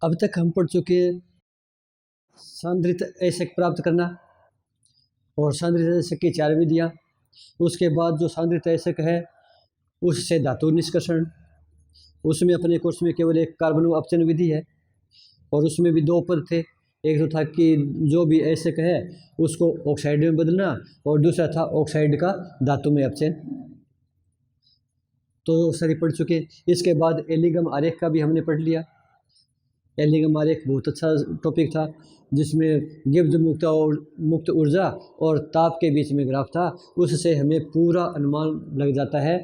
अब तक हम पढ़ चुके सांद्रित एशक प्राप्त करना और सांद्रित एशक की 4 विधियाँ। उसके बाद जो सांद्रित एशक है उससे धातु निष्कर्षण, उसमें अपने कोर्स में केवल एक कार्बन अपचयन विधि है और उसमें भी 2 पद थे। एक तो था कि जो भी एशक है उसको ऑक्साइड में बदलना और दूसरा था ऑक्साइड का धातु में अपचयन। तो सारी पढ़ चुके। इसके बाद एलिगम आरेख का भी हमने पढ़ लिया। एलिगम आरेख बहुत अच्छा टॉपिक था जिसमें गिब्स मुक्त ऊर्जा और ताप के बीच में ग्राफ था। उससे हमें पूरा अनुमान लग जाता है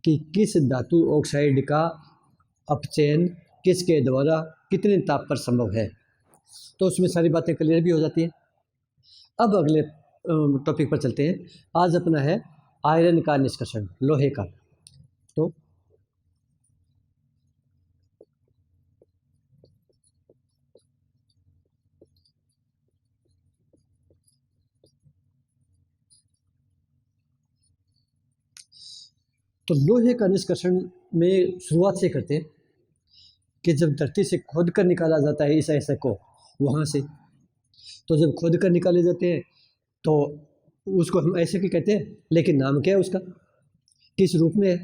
कि किस धातु ऑक्साइड का अपचयन किसके द्वारा कितने ताप पर संभव है। तो उसमें सारी बातें क्लियर भी हो जाती हैं। अब अगले टॉपिक पर चलते हैं। आज अपना है आयरन का निष्कर्षण, लोहे का। तो लोहे का निष्कर्षण में शुरुआत से करते हैं कि जब धरती से खोद कर निकाला जाता है इस एशक को वहाँ से, तो जब खोद कर निकाले जाते हैं तो उसको हम एशक ही कहते हैं, लेकिन नाम क्या है उसका, किस रूप में है।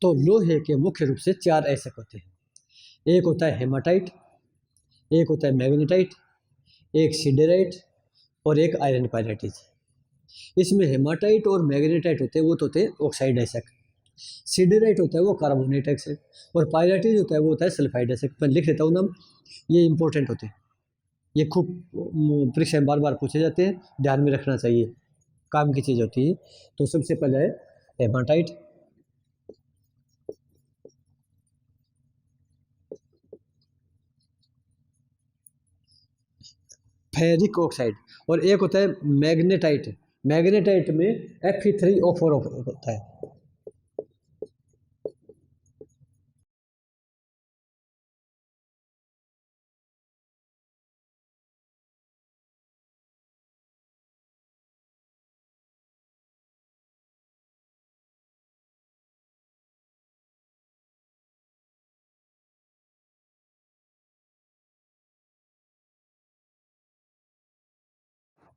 तो लोहे के मुख्य रूप से 4 एशक होते हैं। एक होता है हेमाटाइट, एक होता है मैग्नेटाइट, एक सिडेराइट और एक आयरन पायराइट। इसमें हेमाटाइट और मैग्नेटाइट होते हैं वो तो होते हैं ऑक्साइड एशक, सिडेराइट होता है वो कार्बोनेट एशक और पायराइट होता है वो होता है सल्फाइड एशक। मैं लिख लेता हूँ नाम, ये इंपॉर्टेंट होते हैं, ये खूब परीक्षा में बार बार पूछे जाते हैं, ध्यान में रखना चाहिए, काम की चीज़ होती है। तो सबसे पहले है हेमाटाइट, फेरिक ऑक्साइड, और एक होता है मैग्नेटाइट। मैग्नेटाइट में Fe3O4 होता है।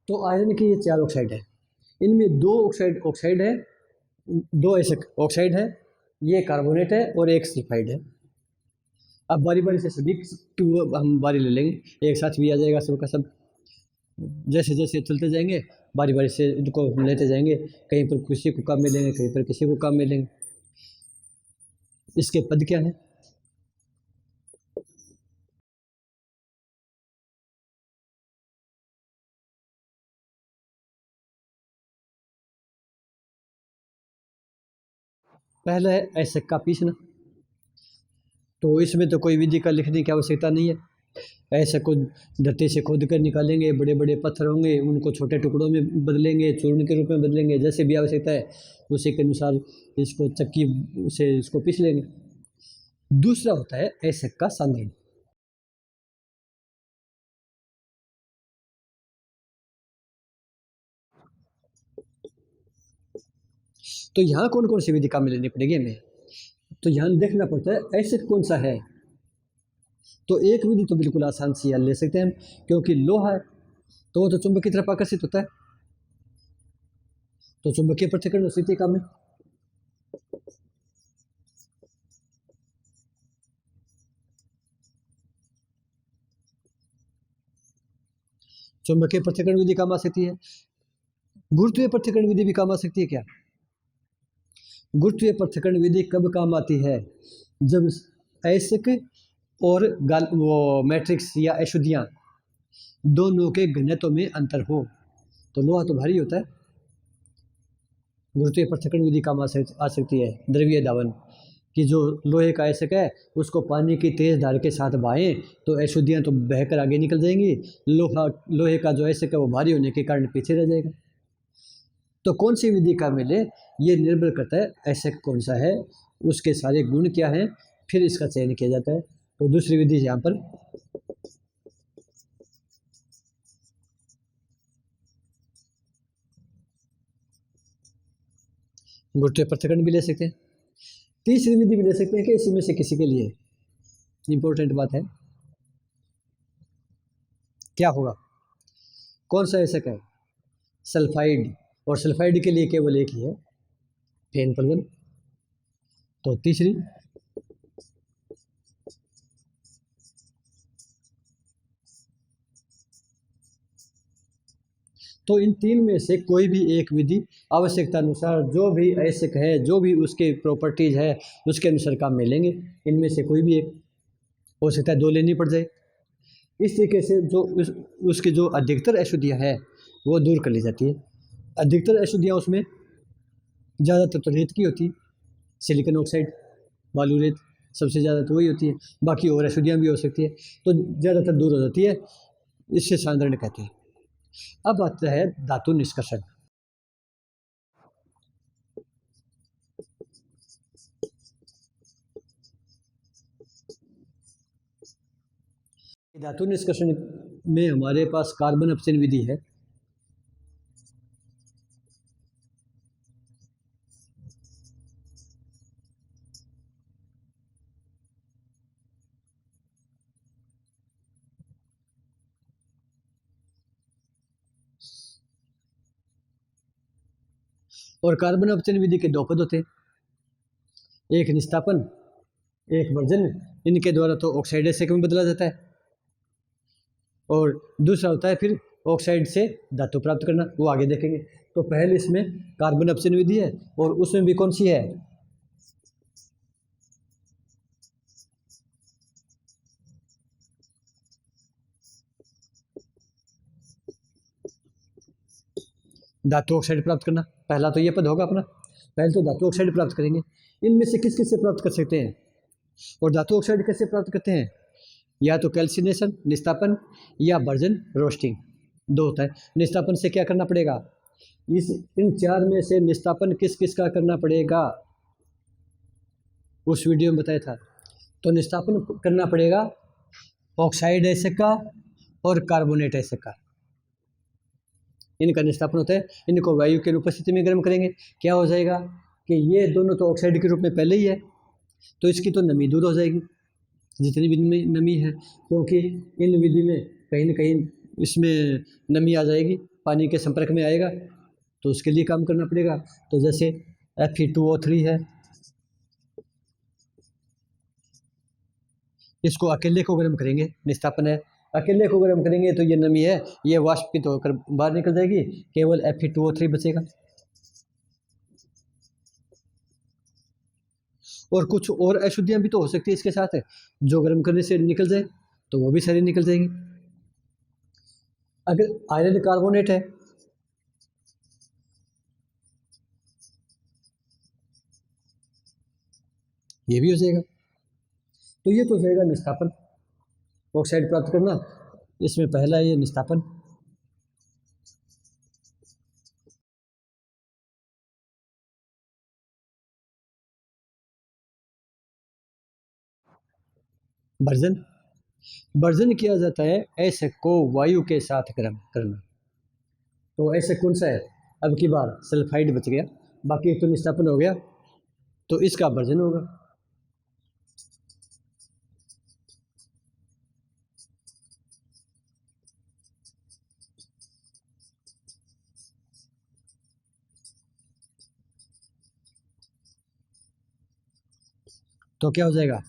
तो आयरन की ये 4 ऑक्साइड है, इनमें 2 ऑक्साइड है, 2 एशक ऑक्साइड है, ये कार्बोनेट है और एक सल्फाइड है। अब बारी बारी से सभी हम बारी ले लेंगे, एक साथ भी आ जाएगा सबका सब, जैसे जैसे चलते जाएंगे बारी बारी से इनको लेते जाएंगे, कहीं पर किसी को काम मिलेंगे, कहीं पर किसी को काम मिलेंगे। इसके पद क्या है? पहला है एशक का पीसना, तो इसमें तो कोई विधि का लिखने की आवश्यकता नहीं है। ऐसे को धरती से खोद कर निकालेंगे, बड़े बड़े पत्थर होंगे उनको छोटे टुकड़ों में बदलेंगे, चूर्ण के रूप में बदलेंगे, जैसे भी आवश्यकता है उसी के अनुसार इसको चक्की से इसको पीस लेंगे। दूसरा होता है एशक का सांद्रण। तो यहाँ कौन कौन सी विधि काम में लेनी पड़ेगी हमें, तो यहाँ देखना पड़ता है एशक कौन सा है। तो एक विधि तो बिल्कुल आसान सी ले सकते हैं हम, क्योंकि लोहा है तो वो तो चुंबक की तरफ आकर्षित होता है, तो चुंबकीय पृथक्करण हो सकती है काम में। चुंबकीय पृथक्करण विधि काम आ सकती है। गुरुत्वीय पृथक्करण विधि भी काम आ सकती है क्या? गुरुत्वीय पृथक्करण विधि कब काम आती है? जब एशक और वो मैट्रिक्स या अशुद्धियाँ दोनों के घनत्व में अंतर हो। तो लोहा तो भारी होता है, गुरुत्वीय पृथक्करण विधि काम आ सकती है। द्रवीय धावन कि जो लोहे का एशक है उसको पानी की तेज धार के साथ बहाएं तो अशुद्धियाँ तो बहकर आगे निकल जाएंगी, लोहे का जो एशक है वो भारी होने के कारण पीछे रह जाएगा। तो कौन सी विधि का मिले ये निर्भर करता है एशक कौन सा है, उसके सारे गुण क्या हैं, फिर इसका चयन किया जाता है। तो दूसरी विधि यहाँ पर गुरुत्वीय पृथक्करण भी ले सकते हैं। तीसरी विधि भी ले सकते हैं कि इसी में से किसी के लिए, इम्पोर्टेंट बात है। क्या होगा, कौन सा एसिड है, सल्फाइड, और सल्फाइड के लिए केवल एक ही है, फेन प्लवन। तो तीसरी, तो इन तीन में से कोई भी एक विधि आवश्यकता अनुसार जो भी आवश्यक है, जो भी उसके प्रॉपर्टीज है, उसके अनुसार काम में लेंगे। इनमें से कोई भी एक, हो सकता है दो लेनी पड़ जाए। इस तरीके से जो उसकी जो अधिकतर अशुद्धियाँ है वो दूर कर ली जाती है। अधिकतर अशुद्धियाँ उसमें ज़्यादातर तो रेत की होती है, सिलिकॉन ऑक्साइड, बालू रेत, सबसे ज़्यादा तो वही होती है। बाकी और अशुद्धियाँ भी हो सकती है, तो ज़्यादातर दूर हो जाती है, इससे सांद्रण कहते हैं। अब आता है धातु निष्कर्षण। धातु निष्कर्षण में हमारे पास कार्बन अपचयन विधि है। और कार्बन अपचयन विधि के दो पद होते हैं, एक निस्तापन, एक वर्जन। इनके द्वारा तो ऑक्साइडेशन में बदला जाता है, और दूसरा होता है फिर ऑक्साइड से धातु प्राप्त करना, वो आगे देखेंगे। तो पहले इसमें कार्बन अपचयन विधि है, और उसमें भी कौन सी है, धातु ऑक्साइड प्राप्त करना। पहला तो ये पद होगा अपना, पहले तो धातु ऑक्साइड प्राप्त करेंगे। इनमें से किस किस से प्राप्त कर सकते हैं, और धातु ऑक्साइड कैसे प्राप्त करते हैं, या तो कैल्सिनेशन निस्तापन, या वर्जन रोस्टिंग, दो होता है। निस्तापन से क्या करना पड़ेगा, इन चार में से निस्तापन किस किस का करना पड़ेगा, उस वीडियो में बताया था। तो निस्तापन करना पड़ेगा ऑक्साइड एसिड का और कार्बोनेट एसिड का, इनका निस्तापन होता है। इनको वायु की उपस्थिति में गर्म करेंगे, क्या हो जाएगा कि ये दोनों तो ऑक्साइड के रूप में पहले ही है, तो इसकी तो नमी दूर हो जाएगी, जितनी भी नमी है, क्योंकि इन विधि में कहीं ना कहीं इसमें नमी आ जाएगी, पानी के संपर्क में आएगा, तो उसके लिए काम करना पड़ेगा। तो जैसे Fe2O3 है, इसको अकेले को गर्म करेंगे, निस्तापन है, अकेले को गर्म करेंगे तो ये नमी है, ये वाष्पित होकर बाहर निकल जाएगी, केवल Fe2O3 बचेगा। और कुछ और अशुद्धियाँ भी तो हो सकती है इसके साथ है, जो गर्म करने से निकल जाए तो वो भी सारी निकल जाएंगी। अगर आयरन कार्बोनेट है, ये भी हो जाएगा। तो ये तो हो जाएगा निस्तापन, ऑक्साइड प्राप्त करना, इसमें पहला ये निस्तापन। वर्जन, वर्जन किया जाता है एसिड को वायु के साथ गर्म करना। तो एसिड कौन सा है, अब की बार सल्फाइड बच गया, बाकी तो निस्तापन हो गया, तो इसका वर्जन होगा। तो क्या हो जाएगा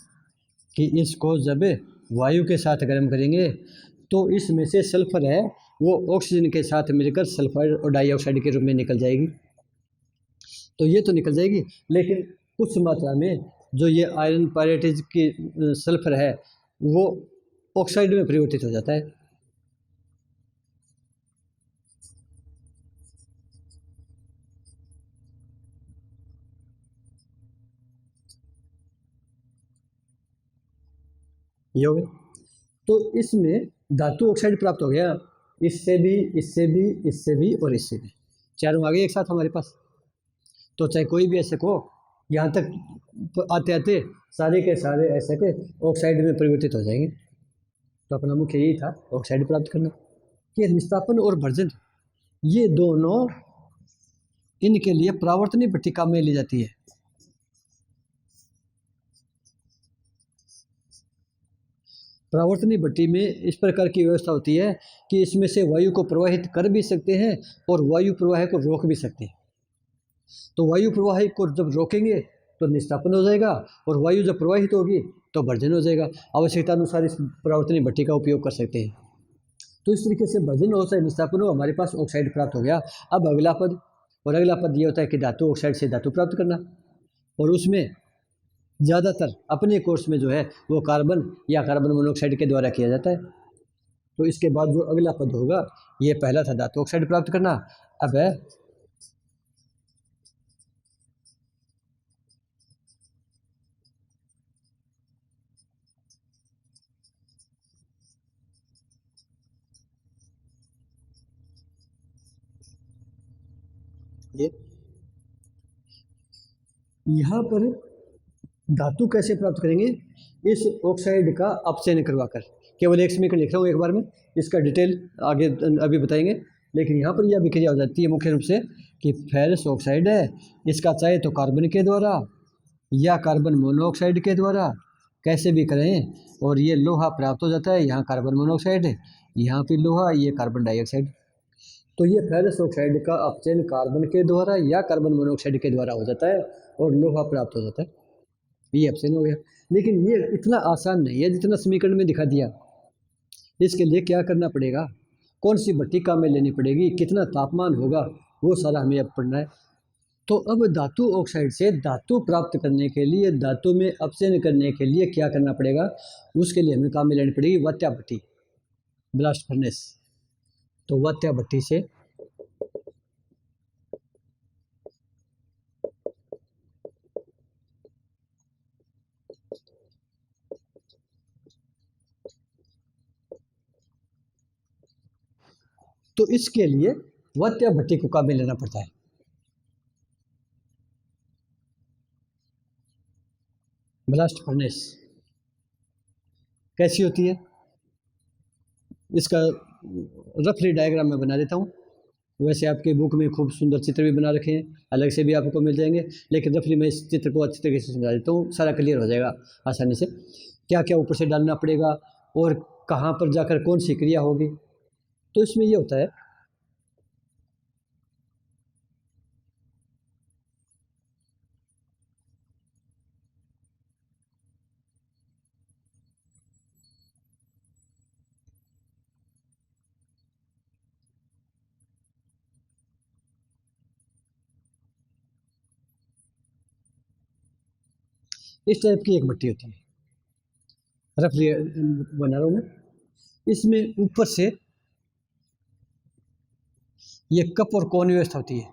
कि इसको जब वायु के साथ गर्म करेंगे तो इसमें से सल्फर है वो ऑक्सीजन के साथ मिलकर सल्फर और डाइऑक्साइड के रूप में निकल जाएगी। तो ये तो निकल जाएगी, लेकिन कुछ मात्रा में जो ये आयरन पायरेटेज की सल्फर है वो ऑक्साइड में परिवर्तित हो जाता है। ये हो गया, तो इसमें धातु ऑक्साइड प्राप्त हो गया, इससे भी, इससे भी, इससे भी और इससे भी, चारों आ गए एक साथ हमारे पास। तो चाहे कोई भी ऐसे को, यहाँ तक आते आते सारे के सारे ऐसे के ऑक्साइड में परिवर्तित हो जाएंगे। तो अपना मुख्य यही था, ऑक्साइड प्राप्त करना। कि निस्तापन और भर्जन, ये दोनों, इनके लिए परावर्तनीय भट्टी काम में ली जाती है। परावर्तनीय भट्टी में इस प्रकार की व्यवस्था होती है कि इसमें से वायु को प्रवाहित कर भी सकते हैं और वायु प्रवाह को रोक भी सकते हैं। तो वायु प्रवाह को जब रोकेंगे तो निस्तापन हो जाएगा, और वायु जब प्रवाहित होगी तो वर्जन हो जाएगा। आवश्यकता अनुसार इस परावर्तनीय भट्टी का उपयोग कर सकते हैं। तो इस तरीके से वर्जन हो चाहे निस्तापन हो, हमारे पास ऑक्साइड प्राप्त हो गया। अब अगला पद, और अगला पद ये होता है कि धातु ऑक्साइड से धातु प्राप्त करना, और उसमें ज़्यादातर अपने कोर्स में जो है वो कार्बन या कार्बन मोनोऑक्साइड के द्वारा किया जाता है। तो इसके बाद जो अगला पद होगा, ये पहला था धातु ऑक्साइड प्राप्त करना, अब है ये यहाँ पर धातु कैसे प्राप्त करेंगे, इस ऑक्साइड का अपचयन करवाकर। केवल एक समीकरण लिख रहा हूँ एक बार में, इसका डिटेल आगे अभी बताएंगे। लेकिन यहाँ पर यह अभिक्रिया हो जाती है मुख्य रूप से कि फेरस ऑक्साइड है, इसका चाहे तो कार्बन के द्वारा या कार्बन मोनोऑक्साइड के द्वारा कैसे भी करें, और ये लोहा प्राप्त हो जाता है। यहाँ कार्बन मोनोऑक्साइड है, यहाँ पे लोहा, ये कार्बन डाइऑक्साइड। तो ये फेरस ऑक्साइड का अपचयन कार्बन के द्वारा या कार्बन मोनोऑक्साइड के द्वारा हो जाता है और लोहा प्राप्त हो जाता है। ये अपचयन हो गया। लेकिन ये इतना आसान नहीं है जितना समीकरण में दिखा दिया। इसके लिए क्या करना पड़ेगा, कौन सी भट्टी काम में लेनी पड़ेगी, कितना तापमान होगा, वो सारा हमें अब पढ़ना है। तो अब धातु ऑक्साइड से धातु प्राप्त करने के लिए, धातु में अपचयन करने के लिए क्या करना पड़ेगा, उसके लिए हमें काम में लेनी पड़ेगी वात्या भट्टी, ब्लास्ट फर्नेस। तो वात्या भट्टी से तो इसके लिए वात्या भट्टी को काम में लेना पड़ता है। ब्लास्ट फर्नेस कैसी होती है, इसका रफली डायग्राम मैं बना देता हूँ। वैसे आपके बुक में खूब सुंदर चित्र भी बना रखे हैं, अलग से भी आपको मिल जाएंगे, लेकिन रफली मैं इस चित्र को अच्छी तरीके से समझा देता हूँ, सारा क्लियर हो जाएगा आसानी से। क्या क्या ऊपर से डालना पड़ेगा और कहाँ पर जाकर कौन सी क्रिया होगी। तो इसमें ये होता है, इस टाइप की एक भट्टी होती है, रफली बना रहा हूँ मैं। इसमें ऊपर से ये कप और कोन व्यवस्था होती है।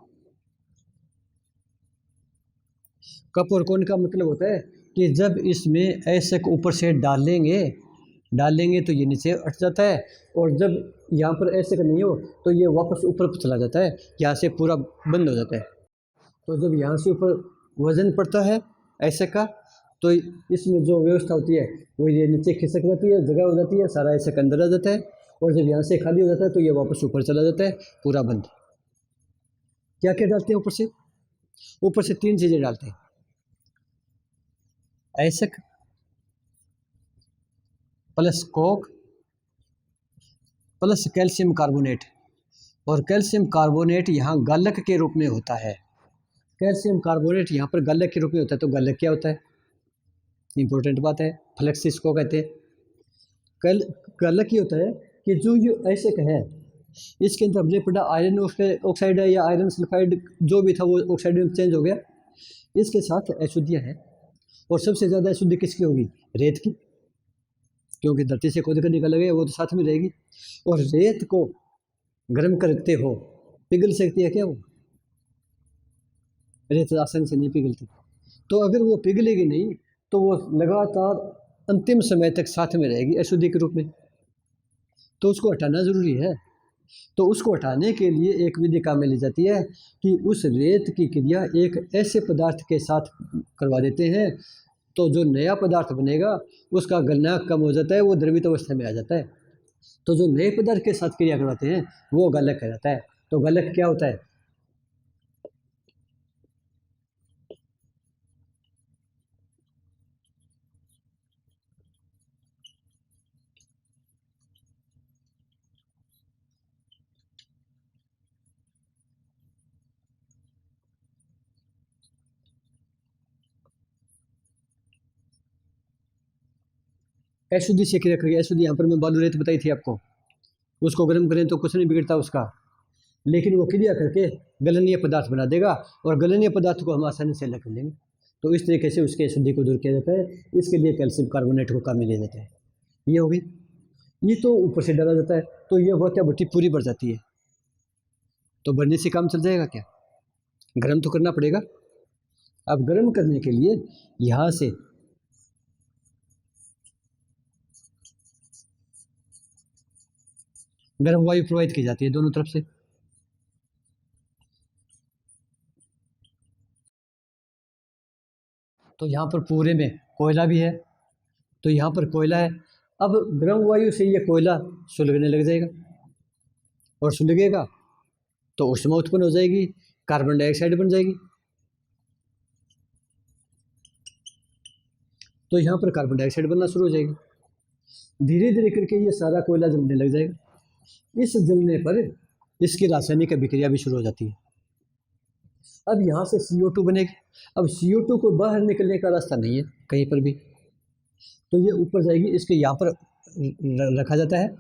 कप और कोन का मतलब होता है कि जब इसमें ऐसे ऊपर से डालेंगे तो ये नीचे हट जाता है, और जब यहाँ पर ऐसे का नहीं हो तो ये वापस ऊपर चला जाता है, यहाँ से पूरा बंद हो जाता है। तो जब यहाँ से ऊपर वजन पड़ता है ऐसे का, तो इसमें जो व्यवस्था होती है वो ये नीचे खिसक जाती है, जगह हो जाती है, सारा ऐसे के अंदर आ जाता है, और जब यहाँ से खाली हो जाता है तो ये वापस ऊपर चला जाता है, पूरा बंद। क्या क्या डालते हैं ऊपर से, ऊपर से 3 चीज़ें डालते हैं, ash plus coke plus calcium carbonate. और कैल्शियम कार्बोनेट यहाँ गलक के रूप में होता है। कैल्शियम कार्बोनेट यहाँ पर गलक के रूप में होता है। तो गलक क्या होता है, इंपॉर्टेंट बात है, फ्लक्स इसको कहते हैं। गलक ये होता है कि जो ये ऐसे है, इसके अंदर हमने पढ़ा आयरन ऑक्साइड है या आयरन सल्फाइड, जो भी था वो ऑक्साइड में चेंज हो गया। इसके साथ अशुद्धियाँ हैं, और सबसे ज़्यादा अशुद्धि किसकी होगी, रेत की, क्योंकि धरती से खोद कर निकल गए, वो तो साथ में रहेगी। और रेत को गर्म करते हो, पिघल सकती है क्या वो, रेत आसानी से नहीं पिघलती। तो अगर वो पिघलेगी नहीं तो वो लगातार अंतिम समय तक साथ में रहेगी अशुद्धि के रूप में, तो उसको हटाना ज़रूरी है। तो उसको हटाने के लिए एक विधि काम में ली जाती है कि उस रेत की क्रिया एक ऐसे पदार्थ के साथ करवा देते हैं, तो जो नया पदार्थ बनेगा उसका गलना कम हो जाता है, वो द्रवित अवस्था में आ जाता है। तो जो नए पदार्थ के साथ क्रिया करवाते हैं वो गलक कहलाता है। तो गलक क्या होता है, अशुद्धि से क्रिया करके, अशुद्धि यहाँ पर मैं बालू रेत बताई थी आपको, उसको गर्म करें तो कुछ नहीं बिगड़ता उसका, लेकिन वो क्रिया करके गलनीय पदार्थ बना देगा और गलनीय पदार्थ को हम आसानी से अलग कर लेंगे। तो इस तरीके से उसके अशुद्धि को दूर किया जाता है। इसके लिए कैल्शियम कार्बोनेट को काम में लिया जाता है। ये होगी। ये तो ऊपर से डाला जाता है तो ये होता है भट्टी पूरी बढ़ जाती है, तो बढ़ने से काम चल जाएगा क्या? गर्म तो करना पड़ेगा। अब गर्म करने के लिए यहाँ से गर्म वायु प्रवाहित की जाती है दोनों तरफ से। तो यहाँ पर पूरे में कोयला भी है, तो यहाँ पर कोयला है। अब गर्म वायु से ये कोयला सुलगने लग जाएगा और सुलगेगा तो ऊष्मा उत्पन्न हो जाएगी, कार्बन डाइऑक्साइड बन जाएगी। तो यहाँ पर कार्बन डाइऑक्साइड बनना शुरू हो जाएगी। धीरे धीरे करके ये सारा कोयला जलने लग जाएगा। इस जलने पर इसकी रासायनिक अभिक्रिया भी शुरू हो जाती है। अब यहाँ से CO2 बनेगी। अब CO2 को बाहर निकलने का रास्ता नहीं है कहीं पर भी, तो ये ऊपर जाएगी। इसके यहाँ पर रखा जाता है,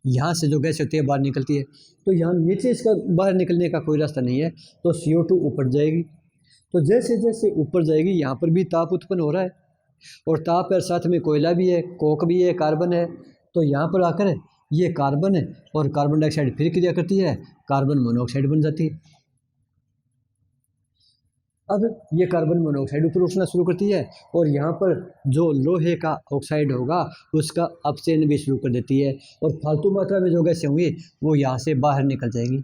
यहाँ से जो गैस होती है बाहर निकलती है, तो यहाँ नीचे इसका बाहर निकलने का कोई रास्ता नहीं है, तो CO2 ऊपर जाएगी। तो जैसे जैसे ऊपर जाएगी यहाँ पर भी ताप उत्पन्न हो रहा है, और ताप है, साथ में कोयला भी है, कोक भी है, कार्बन है। तो यहाँ पर आकर ये कार्बन है और कार्बन डाइऑक्साइड फिर क्रिया करती है, कार्बन मोनोऑक्साइड बन जाती है। अब ये कार्बन मोनोऑक्साइड ऊपर उठना शुरू करती है और यहाँ पर जो लोहे का ऑक्साइड होगा उसका अपचयन भी शुरू कर देती है, और फालतू मात्रा में जो गैसें होंगी वो यहाँ से बाहर निकल जाएंगी।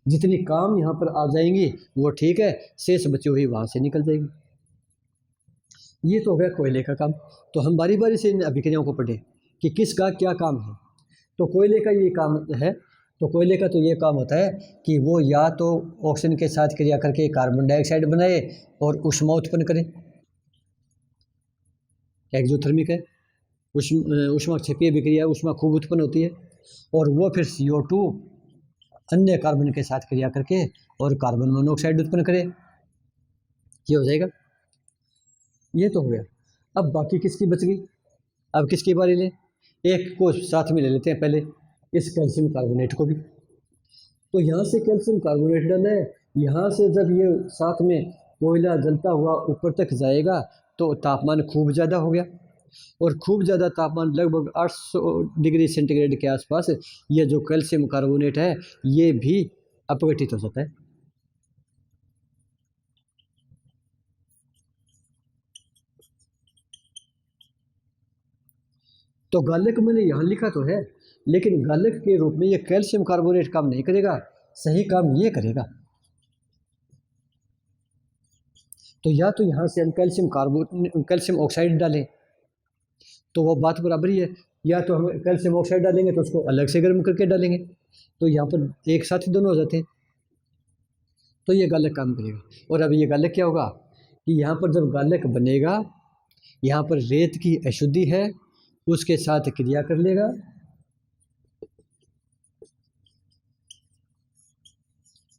जितनी काम यहाँ पर आ जाएंगी वो ठीक है, शेष बची हुई वहाँ से निकल जाएगी। ये तो हो गया कोयले का काम। तो हम बारी बारी से इन अभिक्रियाओं को पढ़ें कि किसका क्या काम है। तो कोयले का ये काम है, तो कोयले का तो ये काम होता है कि वो या तो ऑक्सीजन के साथ क्रिया करके कार्बन डाइऑक्साइड बनाए और ऊष्मा उत्पन्न करे, एक्सोथर्मिक है, ऊष्मा क्षेपीय अभिक्रिया, ऊष्मा खूब उत्पन्न होती है, और वो फिर CO2 अन्य कार्बन के साथ क्रिया करके और कार्बन मोनोऑक्साइड उत्पन्न करे। ये हो जाएगा। ये तो हो गया। अब बाकी किसकी बच गई? अब किसकी बारी ले? एक को साथ में ले लेते हैं पहले, इस कैल्शियम कार्बोनेट को भी। तो यहाँ से कैल्शियम कार्बोनेट डालना है। यहाँ से जब ये साथ में कोयला जलता हुआ ऊपर तक जाएगा तो तापमान खूब ज़्यादा हो गया, और खूब ज़्यादा तापमान लगभग 800 डिग्री सेंटीग्रेड के आसपास ये जो कैल्शियम कार्बोनेट है ये भी अपघटित हो जाता है। तो गालक मैंने यहाँ लिखा तो है, लेकिन गालक के रूप में ये कैल्शियम कार्बोनेट काम नहीं करेगा, सही काम ये करेगा। तो या तो यहाँ से हम कैल्शियम ऑक्साइड डालें तो वो बात बराबर ही है, या तो हम कैल्शियम ऑक्साइड डालेंगे तो उसको अलग से गर्म करके डालेंगे, तो यहाँ पर एक साथ ही दोनों हो जाते हैं। तो ये गालक काम करेगा। और अब ये गालक क्या होगा कि यहाँ पर जब गालक बनेगा, यहाँ पर रेत की अशुद्धि है उसके साथ क्रिया कर लेगा,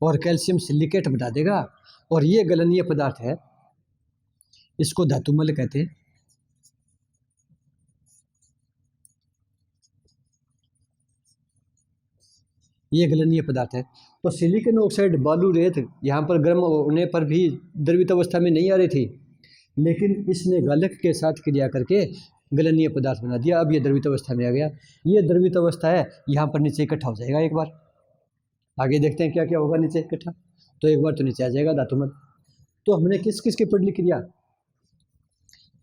और कैल्शियम सिलिकेट बना देगा, और ये गलनीय पदार्थ है, इसको धातुमल कहते हैं। ये गलनीय पदार्थ है। तो सिलिकॉन ऑक्साइड बालू रेत यहाँ पर गर्म होने पर भी द्रवित अवस्था में नहीं आ रही थी, लेकिन इसने गालक के साथ क्रिया करके गलनीय पदार्थ बना दिया। अब ये द्रवित अवस्था में आ गया। ये द्रवित अवस्था है, यहाँ पर नीचे इकट्ठा हो जाएगा। एक बार आगे देखते हैं क्या क्या होगा नीचे इकट्ठा। तो एक बार तो नीचे आ जाएगा धातुमल। तो हमने किस किस की पढ़ ली क्रिया?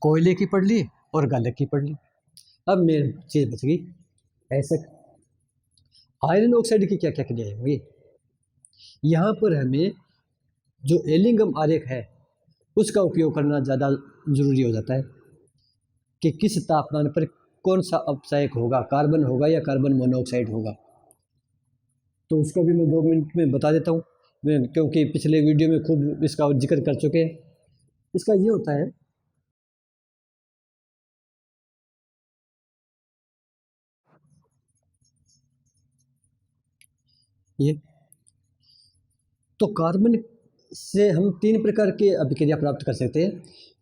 कोयले की पढ़ ली और गालक की पढ़ ली। अब मेन चीज़ बच गई ऐसा, आयरन ऑक्साइड की क्या क्या क्रियाएं होंगी। यहाँ पर हमें जो एलिंगम आरेख है उसका उपयोग करना ज़्यादा ज़रूरी हो जाता है कि किस तापमान पर कौन सा अपचायक होगा, कार्बन होगा या कार्बन मोनोऑक्साइड होगा। तो उसको भी मैं 2 मिनट में बता देता हूँ मैं, क्योंकि पिछले वीडियो में खूब इसका जिक्र कर चुके हैं। इसका ये होता है, ये तो कार्बन से हम 3 प्रकार के अभिक्रिया प्राप्त कर सकते हैं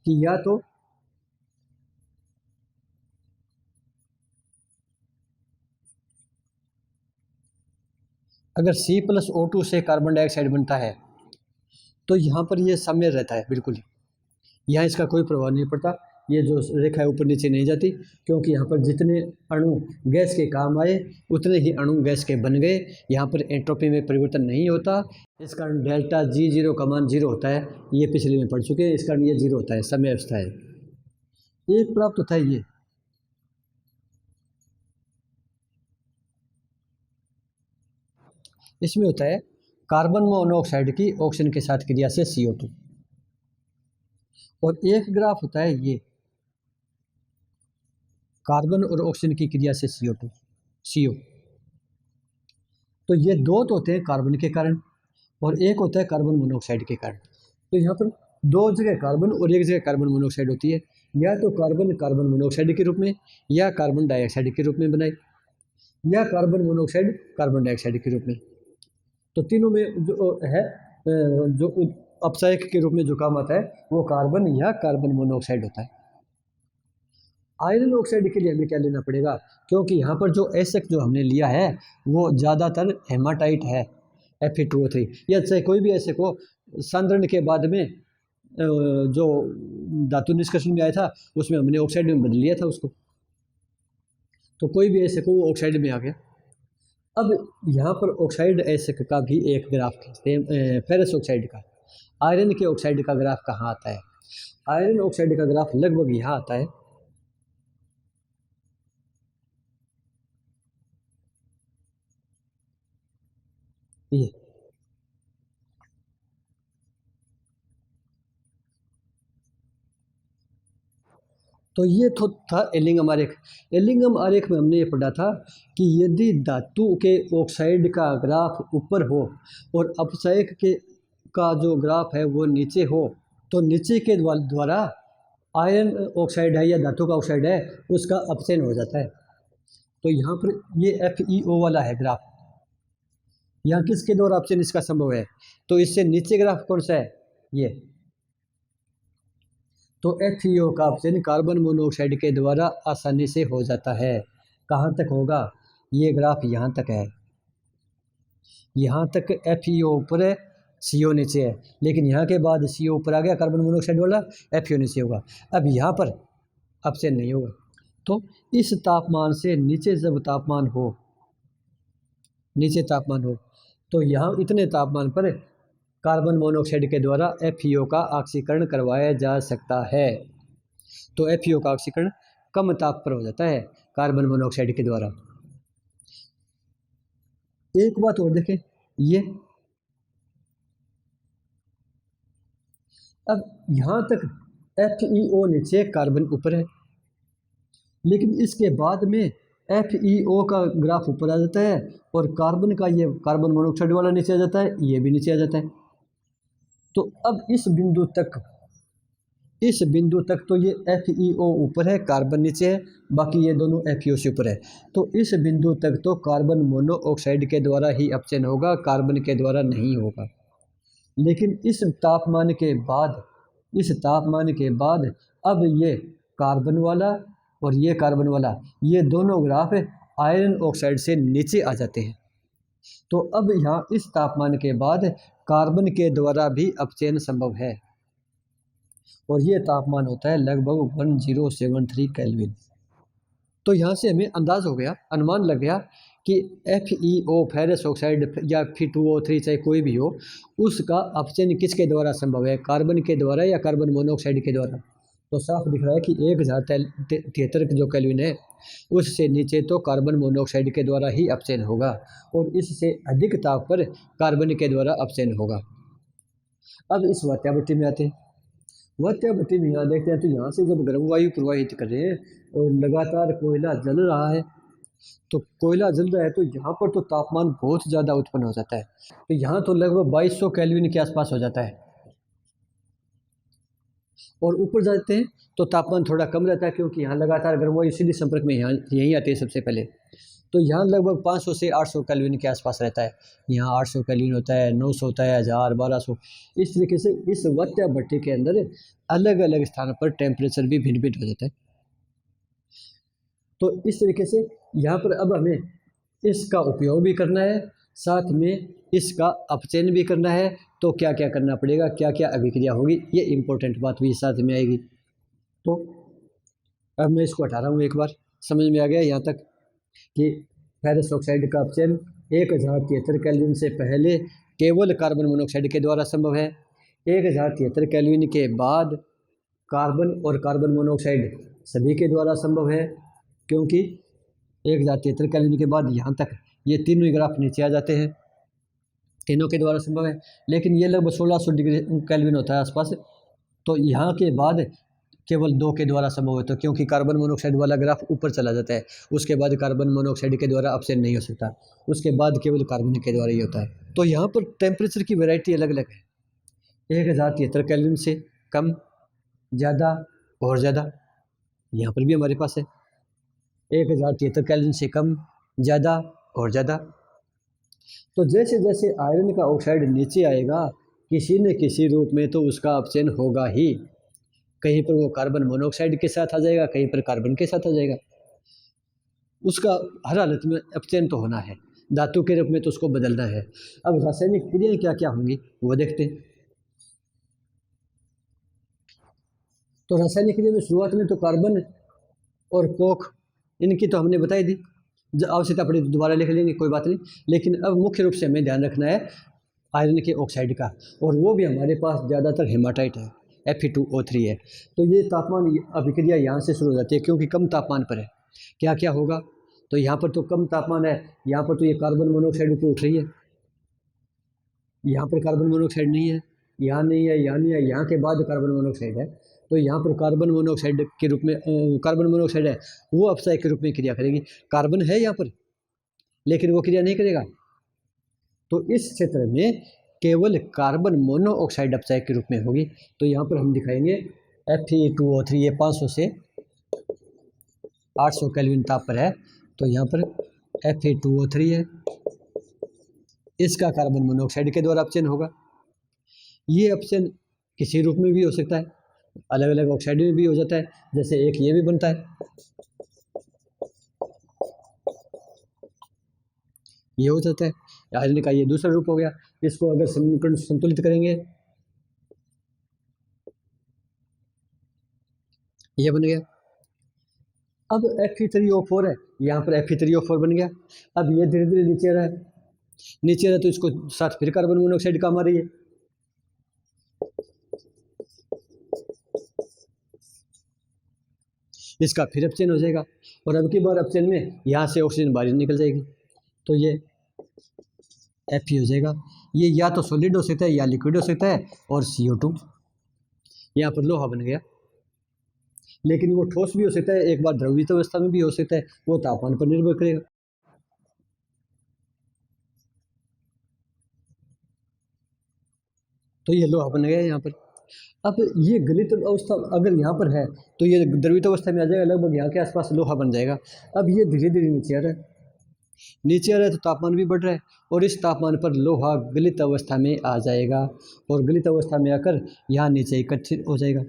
कि या तो अगर C+O2 से कार्बन डाइऑक्साइड बनता है तो यहाँ पर ये साम्य रहता है बिल्कुल, यहाँ इसका कोई प्रभाव नहीं पड़ता, ये जो रेखा है ऊपर नीचे नहीं जाती, क्योंकि यहाँ पर जितने अणु गैस के काम आए उतने ही अणु गैस के बन गए, यहाँ पर एंट्रोपी में परिवर्तन नहीं होता। इस कारण डेल्टा G0 का मान 0 होता है, ये पिछले में पढ़ चुके हैं, इस कारण ये 0 होता है, समय अवस्था है। एक प्राप्त होता है ये, इसमें होता है कार्बन मोनोऑक्साइड की ऑक्सीजन के साथ क्रिया से CO2, और एक ग्राफ होता है ये कार्बन और ऑक्सीजन की क्रिया से CO। तो ये दो तो होते हैं कार्बन के कारण और एक होता है कार्बन मोनोऑक्साइड के कारण। तो यहाँ पर दो जगह कार्बन और एक जगह कार्बन मोनोऑक्साइड होती है, या तो कार्बन कार्बन मोनोऑक्साइड के रूप में, या कार्बन डाइऑक्साइड के रूप में बनाए, या कार्बन मोनोऑक्साइड कार्बन डाइऑक्साइड के रूप में। तो तीनों में जो है जो अपचायक के रूप में जो काम आता है वो कार्बन या कार्बन मोनोऑक्साइड होता है। आयरन ऑक्साइड के लिए हमें क्या लेना पड़ेगा, क्योंकि यहाँ पर जो एसिड जो हमने लिया है वो ज़्यादातर हेमाटाइट है, Fe2O3, या चाहे कोई भी एसिड हो, सांद्रण के बाद में जो धातु निष्कर्षण में आया था उसमें हमने ऑक्साइड में बदल लिया था उसको, तो कोई भी एसिड हो वो ऑक्साइड में आ गया। अब यहाँ पर ऑक्साइड एसिड का भी एक ग्राफ खींचते हैं, फेरस ऑक्साइड का। आयरन के ऑक्साइड का ग्राफ कहाँ आता है, आयरन ऑक्साइड का ग्राफ लगभग यहाँ आता है, ये तो ये तो था एलिंगम आरेख। एलिंगम आरेख में हमने ये पढ़ा था कि यदि धातु के ऑक्साइड का ग्राफ ऊपर हो और अपचायक के का जो ग्राफ है वो नीचे हो, तो नीचे के द्वारा आयरन ऑक्साइड है या धातु का ऑक्साइड है उसका अपचयन हो जाता है। तो यहाँ पर ये FeO वाला है ग्राफ, यहाँ किसके द्वारा अपचयन इसका संभव है, तो इससे नीचे ग्राफ कौन सा है, ये। तो FeO का अपचयन कार्बन मोनोऑक्साइड के द्वारा आसानी से हो जाता है। कहाँ तक होगा, ये ग्राफ यहाँ तक है, यहाँ तक FeO ऊपर है, CO नीचे है, लेकिन यहाँ के बाद CO ऊपर आ गया कार्बन मोनोऑक्साइड वाला, FeO नीचे होगा। अब यहाँ पर अपचयन नहीं होगा। तो इस तापमान से नीचे जब तापमान हो, नीचे तापमान हो, तो यहाँ इतने तापमान पर कार्बन मोनोऑक्साइड के द्वारा FeO का ऑक्सीकरण करवाया जा सकता है। तो FeO का ऑक्सीकरण कम ताप पर हो जाता है कार्बन मोनोऑक्साइड के द्वारा। एक बात और देखें, ये अब यहाँ तक FeO नीचे कार्बन ऊपर है, लेकिन इसके बाद में FeO का ग्राफ ऊपर आ जाता है और कार्बन का ये कार्बन मोनोऑक्साइड वाला नीचे आ जाता है, ये भी नीचे आ जाता है। तो अब इस बिंदु तक तो ये FeO ऊपर है, कार्बन नीचे है, बाकी ये दोनों FeO से ऊपर है। तो इस बिंदु तक तो कार्बन मोनोऑक्साइड के द्वारा ही अपचयन होगा, कार्बन के द्वारा नहीं होगा। लेकिन इस तापमान के बाद अब ये कार्बन वाला और ये कार्बन वाला, ये दोनों ग्राफ आयरन ऑक्साइड से नीचे आ जाते हैं। तो अब यहाँ इस तापमान के बाद कार्बन के द्वारा भी अपचयन संभव है, और ये तापमान होता है लगभग 1073 केल्विन। तो यहाँ से हमें अंदाज हो गया, अनुमान लग गया कि FeO फेरस ऑक्साइड या Fe2O3 चाहे कोई भी हो, उसका अपचयन किसके द्वारा संभव है, कार्बन के द्वारा या कार्बन मोनोऑक्साइड के द्वारा। तो साफ दिख रहा है कि 1073 जो केल्विन है उससे नीचे तो कार्बन मोनोऑक्साइड के द्वारा ही अपचयन होगा, और इससे अधिक ताप पर कार्बन के द्वारा अपचयन होगा। अब इस वात्याभट्टी में आते हैं। वात्याभट्टी में यहाँ देखते हैं तो यहाँ से जब गर्म वायु प्रवाहित कर रहे हैं और लगातार कोयला जल रहा है, तो कोयला जल रहा है तो यहाँ पर तो तापमान बहुत ज़्यादा उत्पन्न हो जाता है। तो यहाँ तो लगभग 2200 केल्विन के आसपास हो जाता है, और ऊपर जाते हैं तो तापमान थोड़ा कम रहता है, क्योंकि यहाँ लगातार गर्म वायु सीधे संपर्क में यहाँ यहीं आती है सबसे पहले। तो यहाँ लगभग 500 से 800 केल्विन के आसपास रहता है। यहाँ 800 केल्विन होता है, 900 होता है, 1000, 1200। इस तरीके से इस वात्याभट्टी के अंदर अलग अलग स्थान पर टेम्परेचर भी भिन्न भिन्न हो जाता है। तो इस तरीके से यहाँ पर अब हमें इसका उपयोग भी करना है साथ में इसका अपचयन भी करना है, तो क्या क्या करना पड़ेगा, क्या क्या अभिक्रिया होगी, ये इंपॉर्टेंट बात भी साथ में आएगी। तो अब मैं इसको हटा रहा हूँ, एक बार समझ में आ गया यहाँ तक कि फेरस ऑक्साइड का अपचयन 1073 केल्विन से पहले केवल कार्बन मोनोऑक्साइड के द्वारा संभव है। 1073 केल्विन के बाद कार्बन और कार्बन मोनोऑक्साइड सभी के द्वारा संभव है, क्योंकि 1073 केल्विन के बाद यहाँ तक ये तीनों ही ग्राफ नीचे आ जाते हैं, तीनों के द्वारा संभव है। लेकिन ये लगभग 1600 डिग्री केल्विन होता है आसपास, तो यहाँ के बाद केवल 2 के द्वारा संभव होता है, क्योंकि कार्बन मोनोऑक्साइड वाला ग्राफ ऊपर चला जाता है, उसके बाद कार्बन मोनोऑक्साइड के द्वारा अपचयन नहीं हो सकता, उसके बाद केवल कार्बन के द्वारा ही होता है। तो यहाँ पर टेम्परेचर की वैरायटी अलग अलग है, 1073 केल्विन से कम, ज़्यादा और ज़्यादा, यहाँ पर भी हमारे पास है 1073 केल्विन से कम, ज़्यादा और ज़्यादा। तो जैसे जैसे आयरन का ऑक्साइड नीचे आएगा किसी न किसी रूप में तो उसका अपचयन होगा ही, कहीं पर वो कार्बन मोनोऑक्साइड के साथ आ जाएगा, कहीं पर कार्बन के साथ आ जाएगा, उसका हर हालत में अपचयन तो होना है, धातु के रूप में तो उसको बदलना है। अब रासायनिक क्रियाएं क्या क्या होंगी वो देखते हैं। तो रासायनिक क्रिया में शुरुआत में तो कार्बन और कोक, इनकी तो हमने बताई दी, आवश्यकता पड़ी तो दोबारा लिख लेंगे, कोई बात नहीं। लेकिन अब मुख्य रूप से हमें ध्यान रखना है आयरन के ऑक्साइड का, और वो भी हमारे पास ज़्यादातर हेमाटाइट है, Fe2O3 है। तो ये तापमान अभिक्रिया यहाँ से शुरू हो जाती है, क्योंकि कम तापमान पर है। क्या क्या होगा, तो यहाँ पर तो कम तापमान है, यहाँ पर तो ये कार्बन मोनोऑक्साइड ऊपर उठ रही है, यहाँ पर कार्बन मोनोऑक्साइड नहीं है, यहाँ नहीं है, यहाँ नहीं है, यहाँ के बाद कार्बन मोनोऑक्साइड है। तो यहाँ पर कार्बन मोनोऑक्साइड के रूप में कार्बन मोनोऑक्साइड है, वो अपचय के रूप में क्रिया करेगी। कार्बन है यहाँ पर लेकिन वो क्रिया नहीं करेगा, तो इस क्षेत्र में केवल कार्बन मोनोऑक्साइड अपचय के रूप में होगी। तो यहाँ पर हम दिखाएंगे Fe2O3, ये 500 से 800 केल्विन ताप पर है, तो यहाँ पर Fe2O3 है, इसका कार्बन मोनोऑक्साइड के द्वारा अपचयन होगा। ये अपचयन किसी रूप में भी हो सकता है, अलग अलग ऑक्साइड में भी हो जाता है, जैसे एक ये भी बनता है, ये हो जाता है आयरन का, ये दूसरा रूप हो गया। इसको अगर समीकरण संतुलित करेंगे, ये बन गया। अब Fe3O4 है, यहाँ पर Fe3O4 बन गया। अब ये धीरे धीरे नीचे आ रहा है, नीचे आ रहा है, तो इसको साथ फिर कार्बन मोनोऑक्साइड काम आ रही है, इसका फिर अपचयन हो जाएगा, और अब की बार अपचयन में यहाँ से ऑक्सीजन बाहर निकल जाएगी, तो ये Fe हो जाएगा। ये या तो सॉलिड हो सकता है या लिक्विड हो सकता है, और CO2 यहाँ पर लोहा बन गया। लेकिन वो ठोस भी हो सकता है, एक बार द्रवीय अवस्था में भी हो सकता है, वो तापमान पर निर्भर करेगा। तो ये लोहा बन गया यहाँ पर। अब ये गलित अवस्था अगर यहाँ पर है तो ये द्रवित अवस्था में आ जाएगा, लगभग यहाँ के आसपास लोहा बन जाएगा। अब ये धीरे धीरे नीचे आ रहा है, नीचे आ रहा है तो तापमान भी बढ़ रहा है, और इस तापमान पर लोहा गलित अवस्था में आ जाएगा, और गलित अवस्था में आकर यहाँ नीचे एकत्रित हो जाएगा,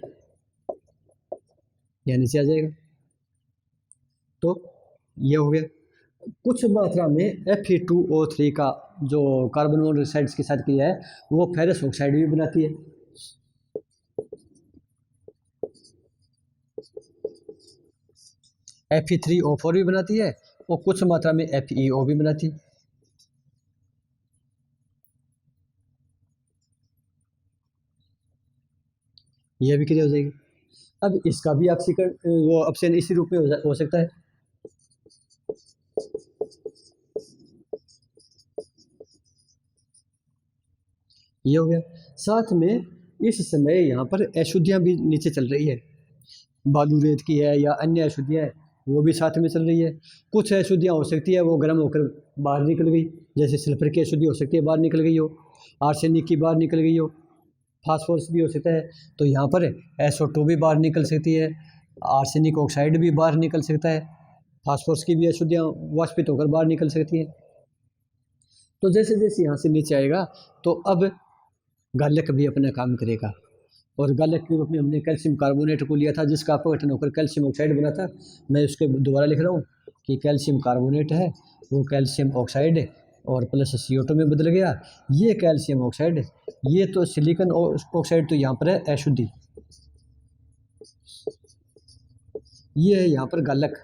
यहाँ नीचे आ जाएगा। तो ये हो गया। कुछ मात्रा में Fe2O3 का जो कार्बन मोनोऑक्साइड के साथ क्रिया है वो फेरस ऑक्साइड भी बनाती है। Fe3O4 भी बनाती है, और कुछ मात्रा में FeO भी बनाती है। यह भी क्रिया हो जाएगी। अब इसका भी ऑक्सीकरण वो अपचयन इसी रूप में हो सकता है। ये हो गया। साथ में इस समय यहाँ पर अशुद्धियाँ भी नीचे चल रही है, बालू रेत की है या अन्य अशुद्धियाँ है, वो भी साथ में चल रही है। कुछ अशुद्धियाँ हो सकती है वो गर्म होकर बाहर निकल गई, जैसे सल्फर की अशुद्धि हो सकती है बाहर निकल गई हो, आर्सेनिक की बाहर निकल गई हो, फास्फोरस भी हो सकता है, तो यहाँ पर SO2 भी बाहर निकल सकती है, आर्सेनिक ऑक्साइड भी बाहर निकल सकता है, फास्फोरस की भी अशुद्धियाँ वाष्पित होकर बाहर निकल सकती हैं। तो जैसे जैसे यहाँ से नीचे आएगा तो अब गालक भी अपना काम करेगा, और गालक के रूप में हमने कैल्शियम कार्बोनेट को लिया था, जिसका अपघटन होकर कैल्शियम ऑक्साइड बना था। मैं उसके दोबारा लिख रहा हूँ कि कैल्शियम कार्बोनेट है वो कैल्शियम ऑक्साइड और प्लस CO2 में बदल गया। ये कैल्शियम ऑक्साइड, ये तो सिलिकॉन ऑक्साइड तो यहाँ पर है अशुद्धि, ये है यहाँ पर गालक।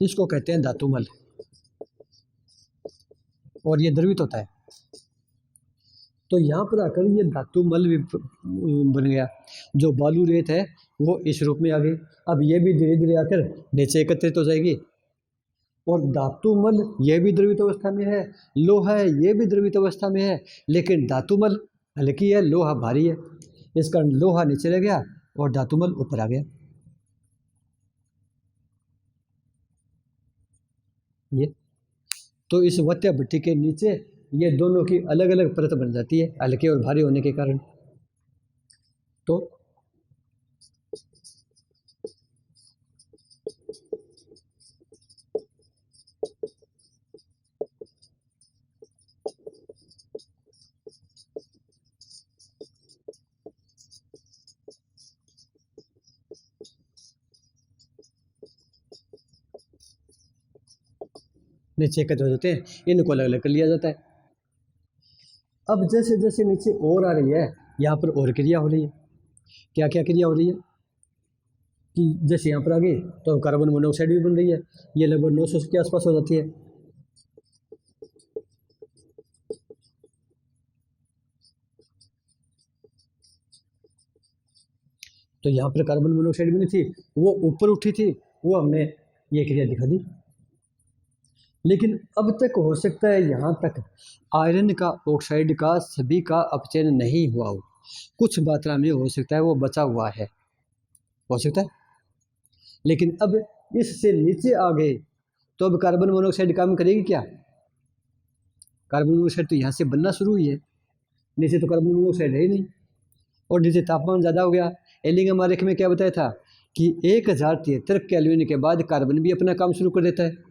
इसको कहते हैं धातुमल और ये द्रवित होता है। तो यहाँ पर आकर ये धातुमल भी बन गया। जो बालू रेत है वो इस रूप में आ गई। अब ये भी धीरे धीरे आकर नीचे एकत्रित हो जाएगी। और धातुमल ये भी द्रवित अवस्था में है, लोहा है ये भी द्रवित अवस्था में है, लेकिन धातुमल हल्की है, लोहा भारी है। इस कारण लोहा नीचे रह गया और धातुमल ऊपर आ गया। ये तो इस वत्या भट्टी के नीचे ये दोनों की अलग अलग परत बन जाती है हल्के और भारी होने के कारण। तो नीचे एकत्र हो जाते हैं, इनको अलग अलग कर लिया जाता है। अब जैसे जैसे नीचे और आ रही है, यहाँ पर और क्रिया हो रही है। क्या क्या क्रिया हो रही है कि जैसे यहाँ पर आ गई तो कार्बन मोनोऑक्साइड भी बन रही है, ये लगभग 900 के आसपास हो जाती है। तो यहाँ पर कार्बन मोनोऑक्साइड भी नहीं थी, वो ऊपर उठी थी, वो हमने ये क्रिया दिखा दी। लेकिन अब तक हो सकता है यहाँ तक आयरन का ऑक्साइड का सभी का अपचयन नहीं हुआ हो, कुछ मात्रा में हो सकता है वो बचा हुआ है, हो सकता है। लेकिन अब इससे नीचे आ गए तो अब कार्बन मोनोऑक्साइड काम करेगी क्या? कार्बन मोनोऑक्साइड तो यहाँ से बनना शुरू हुई है, नीचे तो कार्बन मोनोऑक्साइड है ही नहीं। और नीचे तापमान ज़्यादा हो गया। एलिंगम आरेख में क्या बताया था कि 1073 केल्विन के बाद कार्बन भी अपना काम शुरू कर देता है।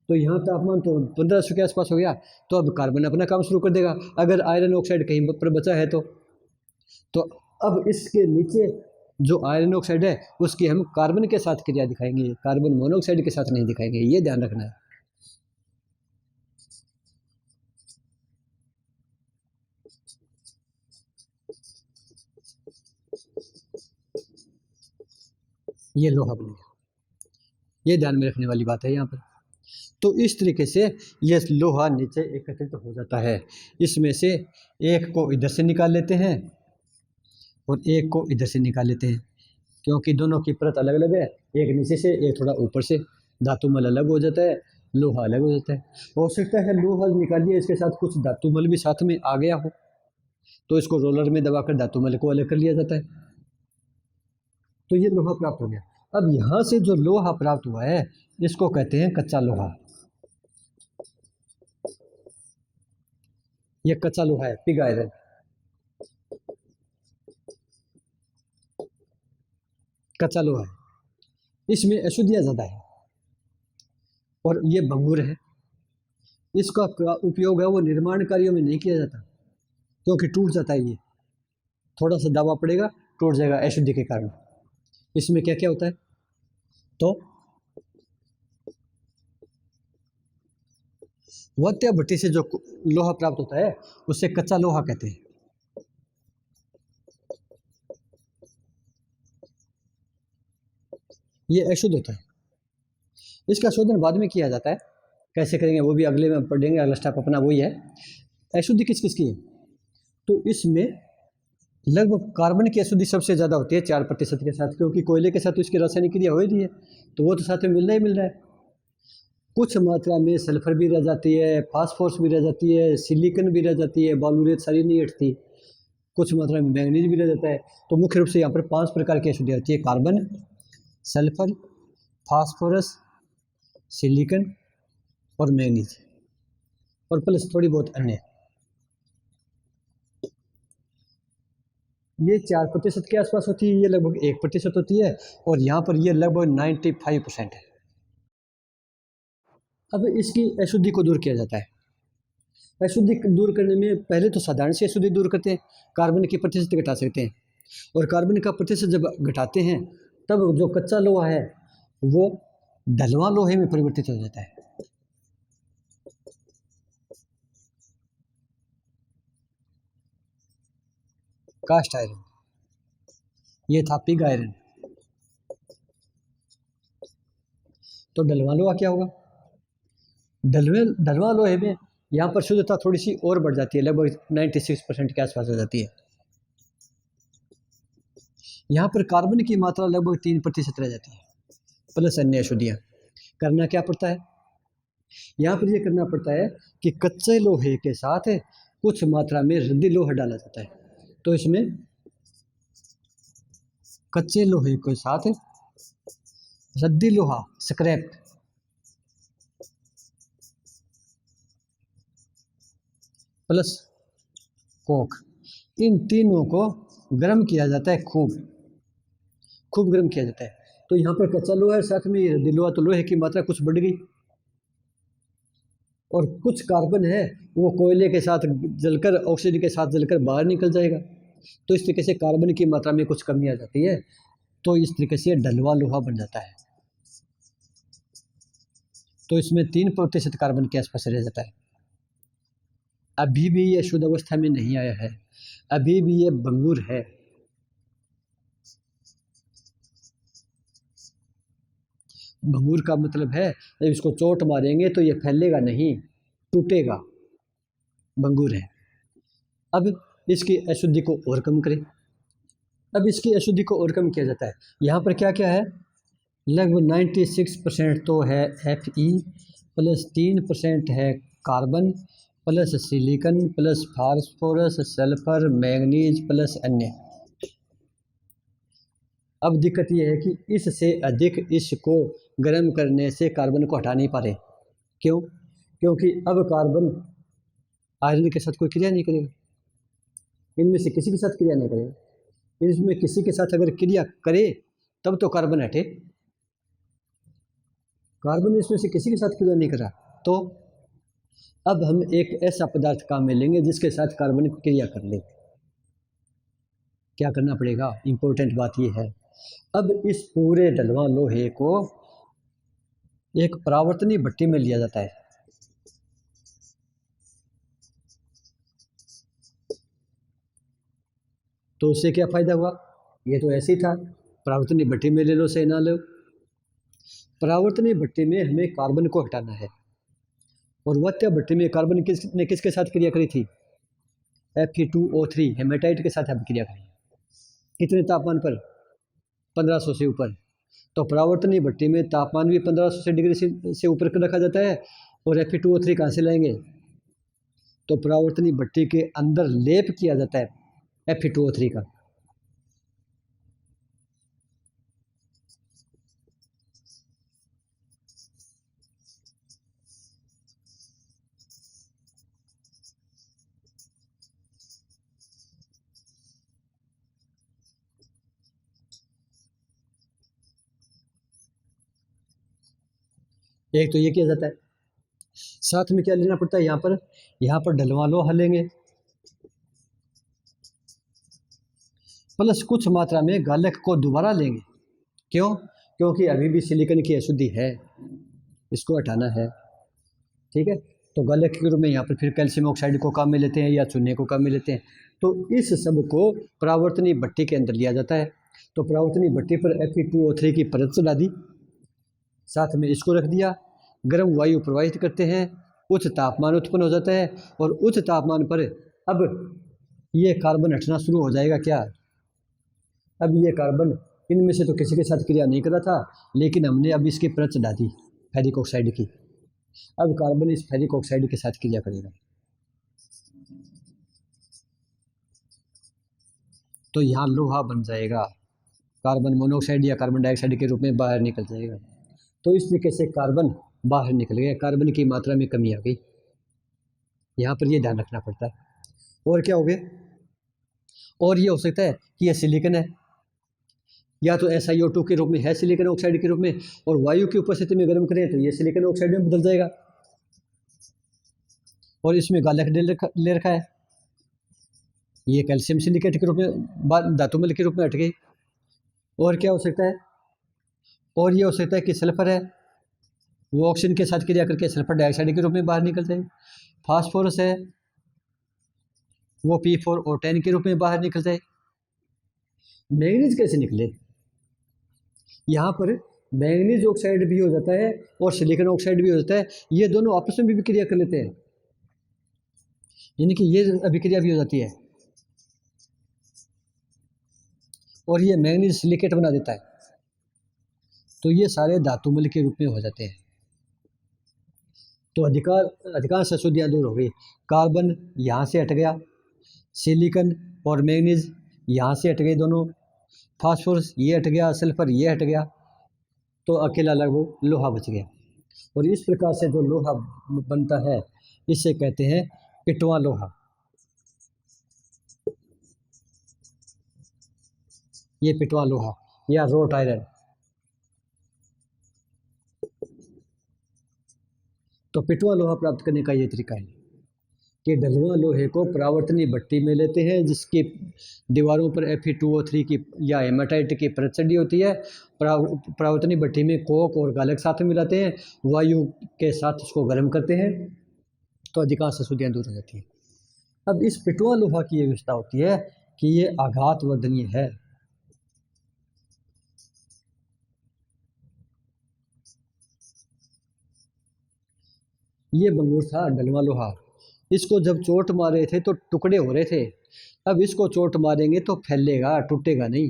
तो यहाँ तापमान तो 1500 के आसपास हो गया, तो अब कार्बन अपना काम शुरू कर देगा अगर आयरन ऑक्साइड कहीं पर बचा है तो अब इसके नीचे जो आयरन ऑक्साइड है उसकी हम कार्बन के साथ क्रिया दिखाएंगे, कार्बन मोनोऑक्साइड के साथ नहीं दिखाएंगे, ये ध्यान रखना है। ये लोहा बन गया, ये ध्यान में रखने वाली बात है यहाँ पर। तो इस तरीके से ये लोहा नीचे एकत्रित हो जाता है। इसमें से एक को इधर से निकाल लेते हैं और एक को इधर से निकाल लेते हैं, क्योंकि दोनों की परत अलग अलग है, एक नीचे से एक थोड़ा ऊपर से। धातुमल अलग हो जाता है, लोहा अलग हो जाता है। हो सकता है लोहा निकालिए इसके साथ कुछ धातुमल भी साथ में आ गया हो, तो इसको रोलर में दबाकर धातुमल को अलग कर लिया जाता है। तो ये लोहा प्राप्त हो गया। अब यहाँ से जो लोहा प्राप्त हुआ है इसको कहते हैं कच्चा लोहा। ये कच्चा लोहा है, पिग आयरन। कच्चा लोहा है, इसमें अशुद्धियाँ ज़्यादा है और ये भंगुर है। इसका उपयोग है वो निर्माण कार्यों में नहीं किया जाता, क्योंकि टूट जाता है। ये थोड़ा सा दबाव पड़ेगा टूट जाएगा अशुद्धि के कारण। इसमें क्या क्या होता है, तो वत्या भट्टी से जो लोहा प्राप्त होता है उसे कच्चा लोहा कहते हैं। ये अशुद्ध होता है, इसका शोधन बाद में किया जाता है, कैसे करेंगे वो भी अगले में पढ़ेंगे। अगला स्टेप अपना वही है। अशुद्धि किस किस की है, तो इसमें लगभग कार्बन की अशुद्धि सबसे ज़्यादा होती है 4% के साथ, क्योंकि कोयले के साथ तो इसकी रासायनिक क्रिया हो ही रही है, तो वो तो साथ में मिलना ही मिल रहा है। कुछ मात्रा में सल्फर भी रह जाती है, फास्फोरस भी रह जाती है, सिलिकॉन भी रह जाती है, बालू रेत सारी नहीं हटती। कुछ मात्रा में मैंगनीज भी रह जाता है। तो मुख्य रूप से यहाँ पर 5 प्रकार की अशुद्धियाँ होती है, कार्बन, सल्फर, फास्फोरस, सिलिकॉन और मैंगनीज, और प्लस थोड़ी बहुत अन्य। ये 4% के आसपास होती है, ये लगभग 1% होती है, और यहाँ पर ये लगभग 95% है। अब इसकी अशुद्धि को दूर किया जाता है। अशुद्धि दूर करने में पहले तो साधारण से अशुद्धि दूर करते हैं, कार्बन की प्रतिशत घटा सकते हैं, और कार्बन का प्रतिशत जब घटाते हैं तब जो कच्चा लोहा है वो ढलवां लोहे में परिवर्तित हो जाता है। कास्ट आयरन, ये था पिग आयरन। तो ढलवां लोहा क्या होगा? ढलवां लोहे में यहाँ पर शुद्धता थोड़ी सी और बढ़ जाती है, लगभग 96% के आसपास हो जाती है। यहाँ पर कार्बन की मात्रा लगभग 3% रह जाती है, प्लस अन्य अशुद्धियाँ। करना क्या पड़ता है यहाँ पर? ये करना पड़ता है कि कच्चे लोहे के साथ कुछ मात्रा में रद्दी लोहा डाला जाता है। तो इसमें कच्चे लोहे के साथ रद्दी लोहा, स्क्रैप, प्लस कोक, इन तीनों को गर्म किया जाता है, खूब गर्म किया जाता है। तो यहाँ पर कच्चा लोहा है, साथ में रद्दी लोहा, तो लोहे की मात्रा कुछ बढ़ गई, और कुछ कार्बन है वो कोयले के साथ जलकर, ऑक्सीजन के साथ जलकर बाहर निकल जाएगा। तो इस तरीके से कार्बन की मात्रा में कुछ कमी आ जाती है, तो इस तरीके से ढलवा लोहा बन जाता है। तो इसमें 3% कार्बन के आसपास रह जाता है। अभी भी ये शुद्ध अवस्था में नहीं आया है, अभी भी ये भंगुर है। भंगुर का मतलब है जब इसको चोट मारेंगे तो ये फैलेगा नहीं, टूटेगा, भंगुर है। अब इसकी अशुद्धि को और कम करें। अब इसकी अशुद्धि को और कम किया जाता है। यहाँ पर क्या क्या है? लगभग 96% तो है Fe, प्लस 3% है carbon, plus silicon, plus phosphorus, sulphur, manganese, plus अन्य। अब दिक्कत यह है कि इससे अधिक इसको गर्म करने से कार्बन को हटा नहीं पा रहे। क्यों? क्योंकि अब कार्बन आयरन के साथ कोई क्रिया नहीं करेगा, इनमें से किसी के साथ क्रिया नहीं करेगा। इसमें किसी के साथ अगर क्रिया करे तब तो कार्बन हटे, कार्बन इसमें से किसी के साथ क्रिया नहीं कर रहा। तो अब हम एक ऐसा पदार्थ काम में लेंगे जिसके साथ कार्बन क्रिया कर ले। क्या करना पड़ेगा? इंपॉर्टेंट बात यह है, अब इस पूरे ढलवां लोहे को एक परावर्तनीय भट्टी में लिया जाता है। तो उससे क्या फायदा हुआ? ये तो ऐसे ही था, परावर्तनीय भट्टी में ले लो से ना लो। परावर्तनीय भट्टी में हमें कार्बन को हटाना है, और वत्या भट्टी में कार्बन किसने किसके साथ क्रिया करी थी? Fe2O3 हेमेटाइट के साथ क्रिया करी। कितने तापमान पर? 1500 से ऊपर। तो परावर्तनीय भट्टी में तापमान भी 1500 डिग्री से ऊपर रखा जाता है, और Fe2O3 कहाँ से लाएंगे? तो परावर्तनीय भट्टी के अंदर लेप किया जाता है Fe2O3 का। एक तो ये किया जाता है, साथ में क्या लेना पड़ता है? यहाँ पर ढलवां लोहा लेंगे, प्लस कुछ मात्रा में गालक को दोबारा लेंगे। क्यों? क्योंकि अभी भी सिलिकॉन की अशुद्धि है, इसको हटाना है। ठीक है, तो गालक के रूप में यहाँ पर फिर कैल्शियम ऑक्साइड को काम में लेते हैं या चूने को काम में लेते हैं। तो इस सब को परावर्तनीय भट्टी के अंदर लिया जाता है। तो परावर्तनीय भट्टी पर Fe2O3 की परत चढ़ा दी, साथ में इसको रख दिया, गर्म वायु प्रवाहित करते हैं, उच्च तापमान उत्पन्न हो जाता है, और उच्च तापमान पर अब ये कार्बन हटना शुरू हो जाएगा। क्या? अब ये कार्बन इनमें से तो किसी के साथ क्रिया नहीं कर रहा था, लेकिन हमने अब इसकी परत चढ़ा दी फेरिक ऑक्साइड की। अब कार्बन इस फेरिक ऑक्साइड के साथ क्रिया करेगा, तो यहाँ लोहा बन जाएगा, कार्बन मोनोऑक्साइड या कार्बन डाइऑक्साइड के रूप में बाहर निकल जाएगा। तो इस तरीके से कार्बन बाहर निकल गया, कार्बन की मात्रा में कमी आ गई। यहाँ पर ये ध्यान रखना पड़ता है। और क्या हो गया? और ये हो सकता है कि यह सिलिकॉन है, या तो SiO2 के रूप में है, सिलिकॉन ऑक्साइड के रूप में, और वायु की उपस्थिति में गर्म करें तो ये सिलिकॉन ऑक्साइड में बदल जाएगा, और इसमें गालक ले रखा है, ये कैल्शियम सिलिकेट के रूप में, धातुमल के रूप में हट गई। और क्या हो सकता है? और ये हो सकता है कि सल्फर है, वो ऑक्सीजन के साथ क्रिया करके सल्फर डाइऑक्साइड के रूप में बाहर निकलता है। फास्फोरस है वो P4 और 10 के रूप में बाहर निकलता है। मैंगनीज कैसे निकले? यहाँ पर मैंगनीज ऑक्साइड भी हो जाता है और सिलिकॉन ऑक्साइड भी हो जाता है, ये दोनों आपस में भी क्रिया कर लेते हैं, यानी कि ये अभिक्रिया भी हो जाती है और ये मैंगनीज सिलिकेट बना देता है। तो ये सारे धातुमल के रूप में हो जाते हैं। तो अधिकांश अशुद्धियाँ दूर हो गई। कार्बन यहाँ से हट गया, सिलिकॉन और मैंगनीज यहाँ से हट गए दोनों, फास्फोरस ये हट गया, सल्फर ये हट गया, तो अकेला लगभग लोहा बच गया। और इस प्रकार से जो लोहा बनता है इसे कहते हैं पिटवा लोहा। ये पिटवा लोहा या रोट आयरन। तो पिटवा लोहा प्राप्त करने का ये तरीका है कि ढलुआ लोहे को परावर्तनी भट्टी में लेते हैं, जिसकी दीवारों पर Fe2O3 की या हेमाटाइट की परत चढ़ी होती है। परावर्तनी भट्टी में कोक और गालक साथ में मिलाते हैं, वायु के साथ उसको गर्म करते हैं, तो अधिकांश अशुद्धियाँ दूर हो जाती हैं। अब इस पिटवा लोहा की ये विशेषता होती है कि ये आघात वर्धनीय है। ये बंगूर था ढलुआ लोहा, इसको जब चोट मारे थे तो टुकड़े हो रहे थे, अब इसको चोट मारेंगे तो फैलेगा, टूटेगा नहीं।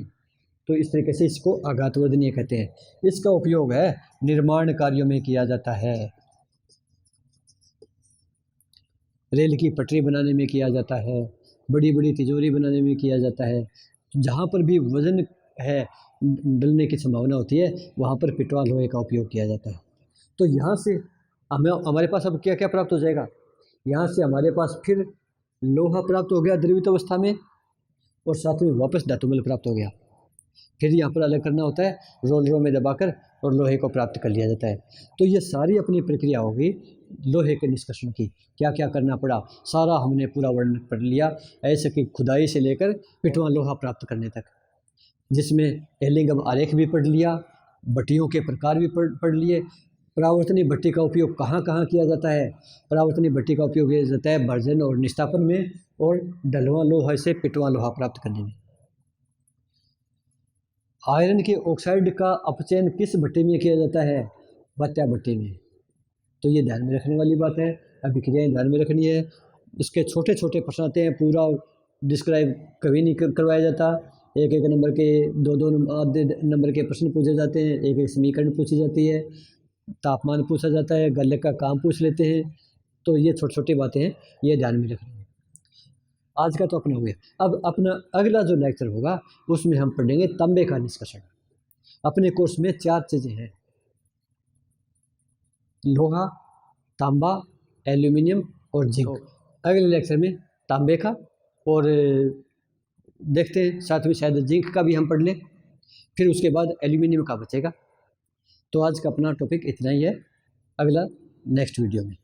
तो इस तरीके से इसको आघातवर्धनीय कहते हैं। इसका उपयोग है निर्माण कार्यों में किया जाता है, रेल की पटरी बनाने में किया जाता है, बड़ी बड़ी तिजोरी बनाने में किया जाता है। जहाँ पर भी वजन है, डलने की संभावना होती है, वहाँ पर पिटवा लोहे का उपयोग किया जाता है। तो यहाँ से हमारे पास अब क्या क्या प्राप्त हो जाएगा? यहाँ से हमारे पास फिर लोहा प्राप्त हो गया द्रवित अवस्था में, और साथ में वापस धातुमल प्राप्त हो गया। फिर यहाँ पर अलग करना होता है, रोलरों में दबाकर, और लोहे को प्राप्त कर लिया जाता है। तो ये सारी अपनी प्रक्रिया होगी लोहे के निष्कर्षण की। क्या क्या करना पड़ा सारा हमने पूरा वर्णन पढ़ लिया, ऐसे कि खुदाई से लेकर पिटवा लोहा प्राप्त करने तक, जिसमें एलिंगम आरेख भी पढ़ लिया, भट्टियों के प्रकार भी पढ़ लिए, परावर्तनी भट्टी का उपयोग कहाँ कहाँ किया जाता है। परावर्तनी भट्टी का उपयोग किया जाता है भर्जन और निस्तापन में, और ढलुआ लोहा से पिटवा लोहा प्राप्त करने में। आयरन के ऑक्साइड का अपचयन किस भट्टी में किया जाता है? बत्या भट्टी में। तो ये ध्यान में रखने वाली बात है, अभिक्रियाएं ध्यान में रखनी है। इसके छोटे छोटे प्रश्न आते हैं, पूरा डिस्क्राइब कभी नहीं करवाया जाता। एक एक नंबर के दो आधे नंबर के प्रश्न पूछे जाते हैं, एक एक समीकरण पूछी जाती है, तापमान पूछा जाता है, गल्ले का काम पूछ लेते हैं। तो ये छोटी छोटी बातें हैं, ये ध्यान में रखनी है। आज का तो अपना हो गया। अब अपना अगला जो लेक्चर होगा उसमें हम पढ़ेंगे तांबे का निष्कर्षण। अपने कोर्स में 4 चीज़ें हैं, लोहा, तांबा, एल्यूमिनियम और जिंक। अगले लेक्चर में तांबे का, और देखते हैं साथ में शायद जिंक का भी हम पढ़ लें, फिर उसके बाद एल्यूमिनियम का बचेगा। तो आज का अपना टॉपिक इतना ही है, अगला नेक्स्ट वीडियो में।